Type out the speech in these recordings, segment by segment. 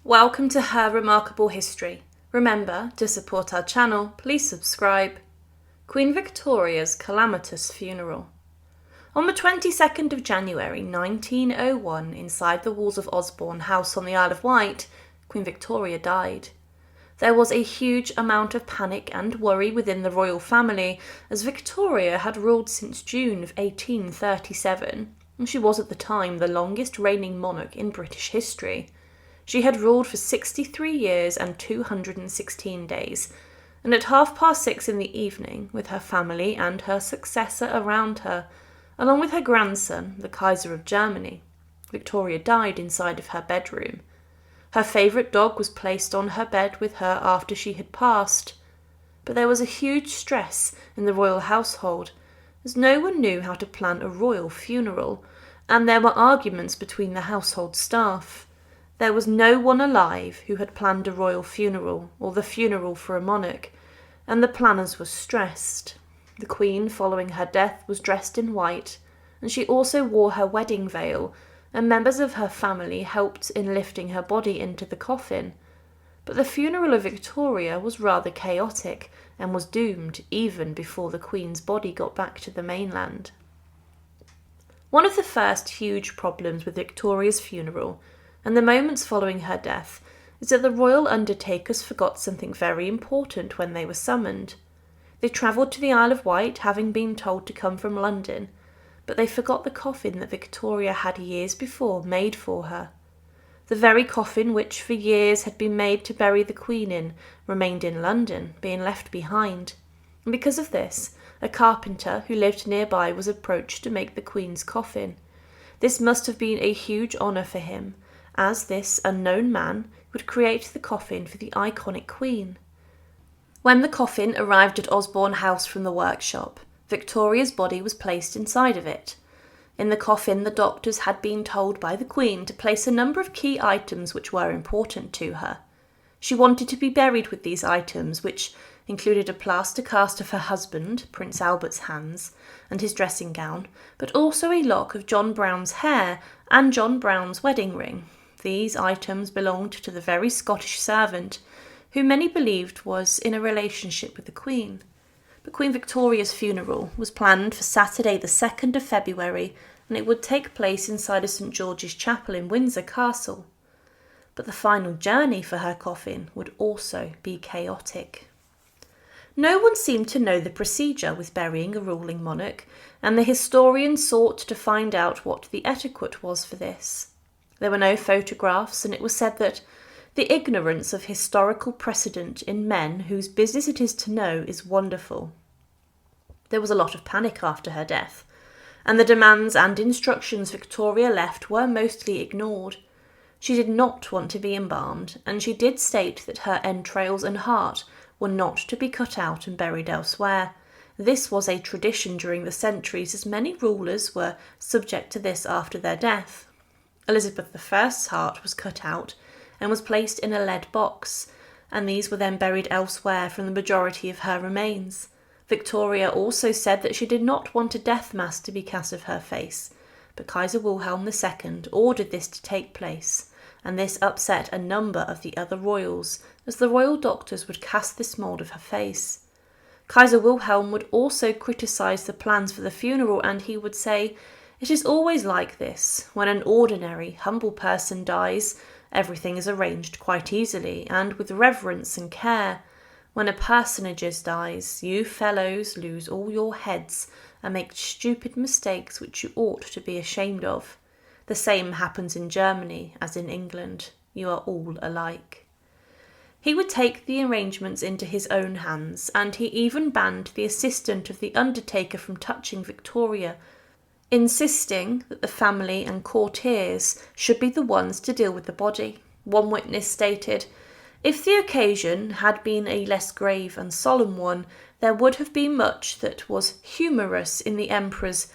Welcome to Her Remarkable History. Remember, to support our channel, please subscribe. Queen Victoria's calamitous funeral. On the 22nd of January 1901, inside the walls of Osborne House on the Isle of Wight, Queen Victoria died. There was a huge amount of panic and worry within the royal family, as Victoria had ruled since June of 1837, and she was at the time the longest reigning monarch in British history. She had ruled for 63 years and 216 days, and at 6:30 in the evening, with her family and her successor around her, along with her grandson, the Kaiser of Germany, Victoria died inside of her bedroom. Her favourite dog was placed on her bed with her after she had passed. But there was a huge stress in the royal household, as no one knew how to plan a royal funeral, and there were arguments between the household staff. There was no one alive who had planned a royal funeral or the funeral for a monarch, and the planners were stressed. The Queen, following her death, was dressed in white, and she also wore her wedding veil, and members of her family helped in lifting her body into the coffin. But the funeral of Victoria was rather chaotic and was doomed even before the Queen's body got back to the mainland. One of the first huge problems with Victoria's funeral and the moments following her death is that the royal undertakers forgot something very important when they were summoned. They travelled to the Isle of Wight, having been told to come from London, but they forgot the coffin that Victoria had years before made for her. The very coffin which for years had been made to bury the Queen in remained in London, being left behind, and because of this, a carpenter who lived nearby was approached to make the Queen's coffin. This must have been a huge honour for him, as this unknown man would create the coffin for the iconic Queen. When the coffin arrived at Osborne House from the workshop, Victoria's body was placed inside of it. In the coffin, the doctors had been told by the Queen to place a number of key items which were important to her. She wanted to be buried with these items, which included a plaster cast of her husband, Prince Albert's hands, and his dressing gown, but also a lock of John Brown's hair and John Brown's wedding ring. These items belonged to the very Scottish servant, who many believed was in a relationship with the Queen. But Queen Victoria's funeral was planned for Saturday the 2nd of February, and it would take place inside of St George's Chapel in Windsor Castle. But the final journey for her coffin would also be chaotic. No one seemed to know the procedure with burying a ruling monarch, and the historians sought to find out what the etiquette was for this. There were no photographs, and it was said that the ignorance of historical precedent in men whose business it is to know is wonderful. There was a lot of panic after her death, and the demands and instructions Victoria left were mostly ignored. She did not want to be embalmed, and she did state that her entrails and heart were not to be cut out and buried elsewhere. This was a tradition during the centuries, as many rulers were subject to this after their death. Elizabeth I's heart was cut out and was placed in a lead box, and these were then buried elsewhere from the majority of her remains. Victoria also said that she did not want a death mask to be cast of her face, but Kaiser Wilhelm II ordered this to take place, and this upset a number of the other royals, as the royal doctors would cast this mould of her face. Kaiser Wilhelm would also criticise the plans for the funeral, and he would say, "It is always like this. When an ordinary, humble person dies, everything is arranged quite easily and with reverence and care. When a personage dies, you fellows lose all your heads and make stupid mistakes which you ought to be ashamed of. The same happens in Germany as in England. You are all alike." He would take the arrangements into his own hands, and he even banned the assistant of the undertaker from touching Victoria, insisting that the family and courtiers should be the ones to deal with the body. One witness stated, "If the occasion had been a less grave and solemn one, there would have been much that was humorous in the Emperor's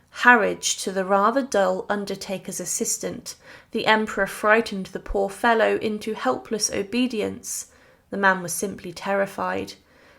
harriage to the rather dull undertaker's assistant. The Emperor frightened the poor fellow into helpless obedience. The man was simply terrified.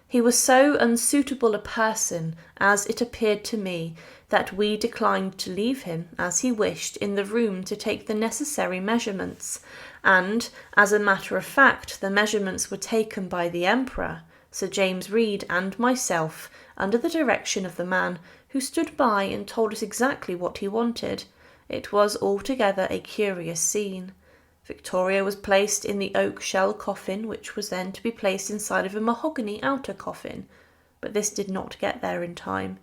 He was so unsuitable a person, as it appeared to me, that we declined to leave him, as he wished, in the room to take the necessary measurements, and, as a matter of fact, the measurements were taken by the Emperor, Sir James Reed, and myself, under the direction of the man who stood by and told us exactly what he wanted. It was altogether a curious scene. Victoria was placed in the oak shell coffin, which was then to be placed inside of a mahogany outer coffin, but this did not get there in time.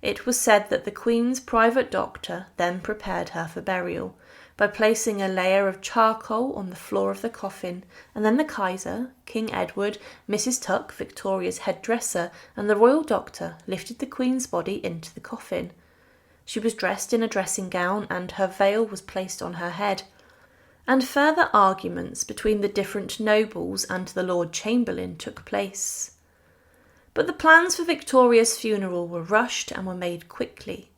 It was said that the Queen's private doctor then prepared her for burial, by placing a layer of charcoal on the floor of the coffin, and then the Kaiser, King Edward, Mrs. Tuck, Victoria's headdresser, and the royal doctor lifted the Queen's body into the coffin. She was dressed in a dressing gown, and her veil was placed on her head. And further arguments between the different nobles and the Lord Chamberlain took place. But the plans for Victoria's funeral were rushed and were made quickly.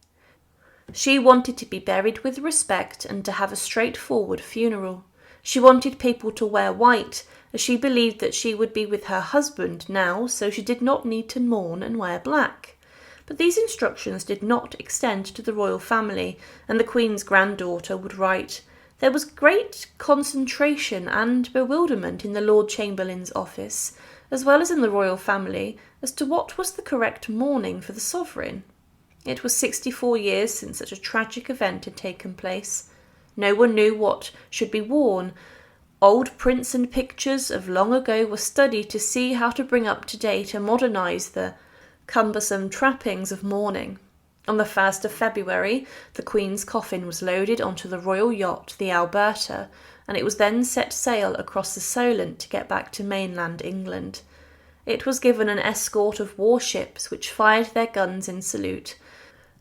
She wanted to be buried with respect and to have a straightforward funeral. She wanted people to wear white, as she believed that she would be with her husband now, so she did not need to mourn and wear black. But these instructions did not extend to the royal family, and the Queen's granddaughter would write, "There was great concentration and bewilderment in the Lord Chamberlain's office, as well as in the royal family, as to what was the correct mourning for the sovereign. It was 64 years since such a tragic event had taken place. No one knew what should be worn. Old prints and pictures of long ago were studied to see how to bring up to date and modernise the cumbersome trappings of mourning. On the 1st of February, the Queen's coffin was loaded onto the royal yacht, the Alberta, and it was then set sail across the Solent to get back to mainland England. It was given an escort of warships which fired their guns in salute,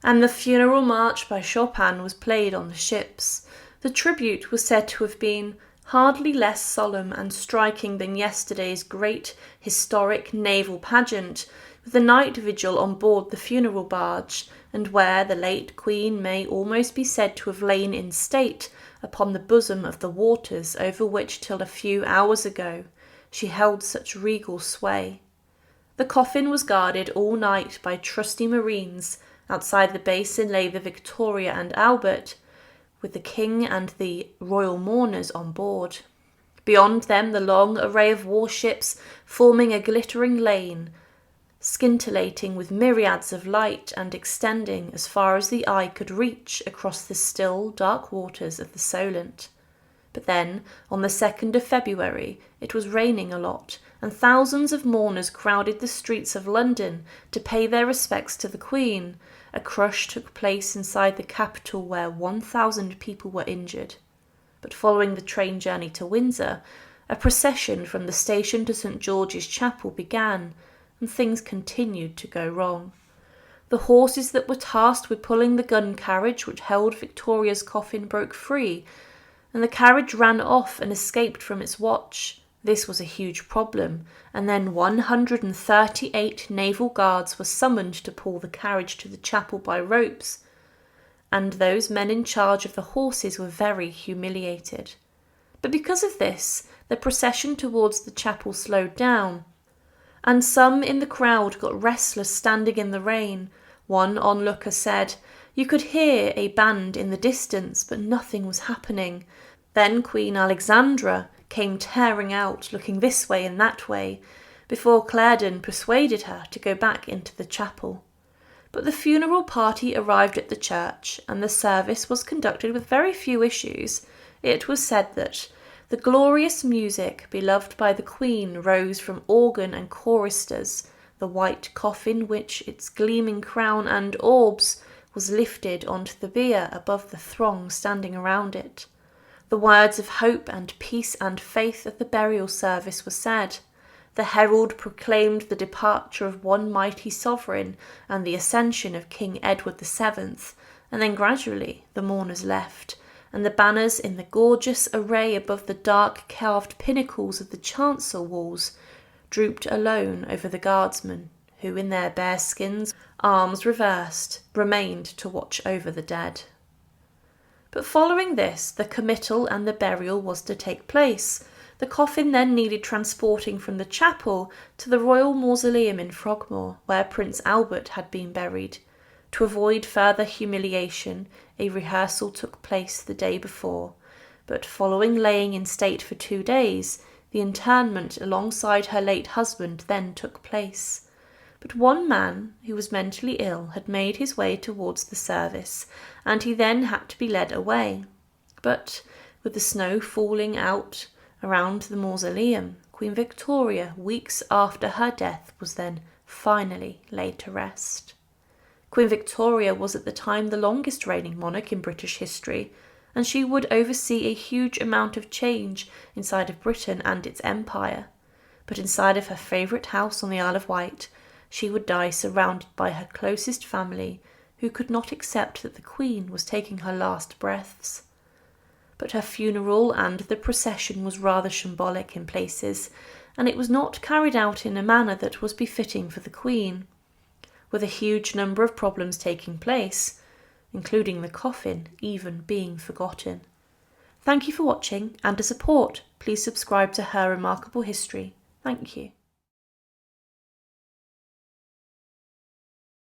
and the funeral march by Chopin was played on the ships. The tribute was said to have been hardly less solemn and striking than yesterday's great historic naval pageant, with the night vigil on board the funeral barge, and where the late Queen may almost be said to have lain in state upon the bosom of the waters over which till a few hours ago she held such regal sway. The coffin was guarded all night by trusty marines. Outside the basin lay the Victoria and Albert, with the King and the royal mourners on board. Beyond them the long array of warships forming a glittering lane, scintillating with myriads of light and extending as far as the eye could reach across the still, dark waters of the Solent. But then, on the 2nd of February, it was raining a lot, and thousands of mourners crowded the streets of London to pay their respects to the Queen. A crush took place inside the capital where 1,000 people were injured. But following the train journey to Windsor, a procession from the station to St. George's Chapel began, and things continued to go wrong. The horses that were tasked with pulling the gun carriage which held Victoria's coffin broke free, and the carriage ran off and escaped from its watch. This was a huge problem, and then 138 naval guards were summoned to pull the carriage to the chapel by ropes, and those men in charge of the horses were very humiliated. But because of this, the procession towards the chapel slowed down, and some in the crowd got restless standing in the rain. One onlooker said, "You could hear a band in the distance, but nothing was happening." Then Queen Alexandra came tearing out, looking this way and that way, before Clarendon persuaded her to go back into the chapel. But the funeral party arrived at the church, and the service was conducted with very few issues. It was said that the glorious music beloved by the Queen rose from organ and choristers. The white coffin, which its gleaming crown and orbs was lifted onto the bier above the throng standing around it. The words of hope and peace and faith at the burial service were said. The herald proclaimed the departure of one mighty sovereign and the ascension of King Edward VII, and then gradually the mourners left, and the banners in the gorgeous array above the dark carved pinnacles of the chancel walls drooped alone over the guardsmen, who in their bare skins, arms reversed, remained to watch over the dead. But following this, the committal and the burial was to take place. The coffin then needed transporting from the chapel to the royal mausoleum in Frogmore, where Prince Albert had been buried. To avoid further humiliation, a rehearsal took place the day before, but following laying in state for 2 days, the interment alongside her late husband then took place. But one man, who was mentally ill, had made his way towards the service, and he then had to be led away. But with the snow falling out around the mausoleum, Queen Victoria, weeks after her death, was then finally laid to rest. Queen Victoria was at the time the longest reigning monarch in British history, and she would oversee a huge amount of change inside of Britain and its empire. But inside of her favourite house on the Isle of Wight, she would die surrounded by her closest family, who could not accept that the Queen was taking her last breaths. But her funeral and the procession was rather symbolic in places, and it was not carried out in a manner that was befitting for the Queen, with a huge number of problems taking place, including the coffin even being forgotten. Thank you for watching, and to support, please subscribe to Her Remarkable History. Thank you.